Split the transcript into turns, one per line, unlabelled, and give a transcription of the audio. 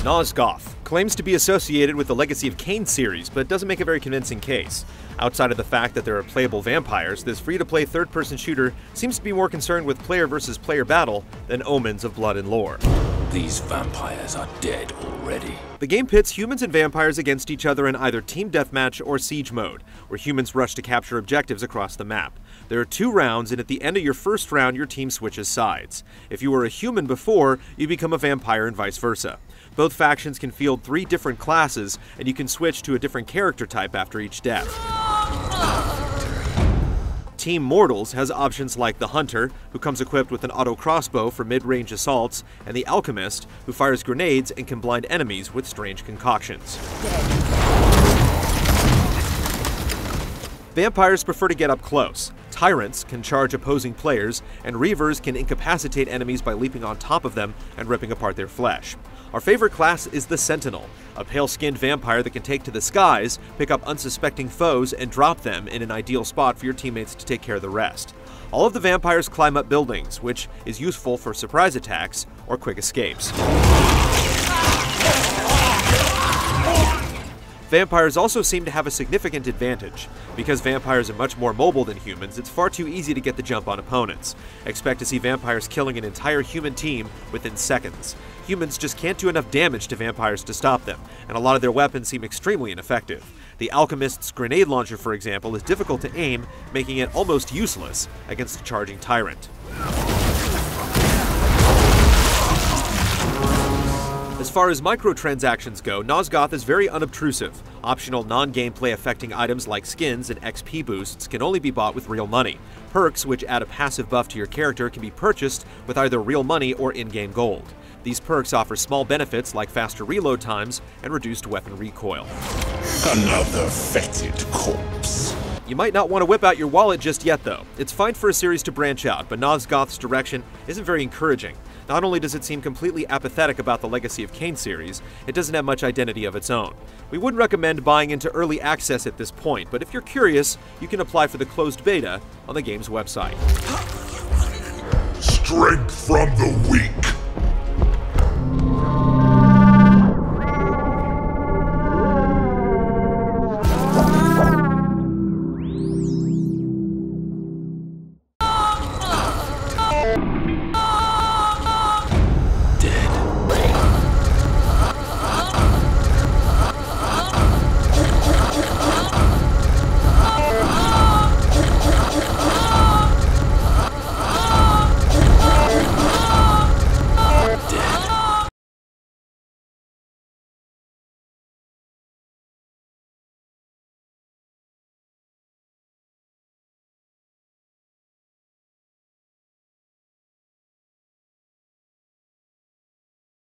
Nosgoth claims to be associated with the Legacy of Kain series, but doesn't make a very convincing case. Outside of the fact that there are playable vampires, this free-to-play third-person shooter seems to be more concerned with player versus player battle than omens of blood and lore.
These vampires are dead already.
The game pits humans and vampires against each other in either team deathmatch or siege mode, where humans rush to capture objectives across the map. There are 2 rounds, and at the end of your first round, your team switches sides. If you were a human before, you become a vampire and vice versa. Both factions can field 3 different classes, and you can switch to a different character type after each death. Team Mortals has options like the Hunter, who comes equipped with an auto crossbow for mid-range assaults, and the Alchemist, who fires grenades and can blind enemies with strange concoctions. Vampires prefer to get up close. Tyrants can charge opposing players, and Reavers can incapacitate enemies by leaping on top of them and ripping apart their flesh. Our favorite class is the Sentinel, a pale-skinned vampire that can take to the skies, pick up unsuspecting foes, and drop them in an ideal spot for your teammates to take care of the rest. All of the vampires climb up buildings, which is useful for surprise attacks or quick escapes. Vampires also seem to have a significant advantage. Because vampires are much more mobile than humans, it's far too easy to get the jump on opponents. Expect to see vampires killing an entire human team within seconds. Humans just can't do enough damage to vampires to stop them, and a lot of their weapons seem extremely ineffective. The Alchemist's grenade launcher, for example, is difficult to aim, making it almost useless against a charging tyrant. As far as microtransactions go, Nosgoth is very unobtrusive. Optional non-gameplay affecting items like skins and XP boosts can only be bought with real money. Perks, which add a passive buff to your character, can be purchased with either real money or in-game gold. These perks offer small benefits like faster reload times and reduced weapon recoil.
Another fetid corpse.
You might not want to whip out your wallet just yet, though. It's fine for a series to branch out, but Nosgoth's direction isn't very encouraging. Not only does it seem completely apathetic about the Legacy of Kain series, it doesn't have much identity of its own. We wouldn't recommend buying into early access at this point, but if you're curious, you can apply for the closed beta on the game's website.
Strength from the weak.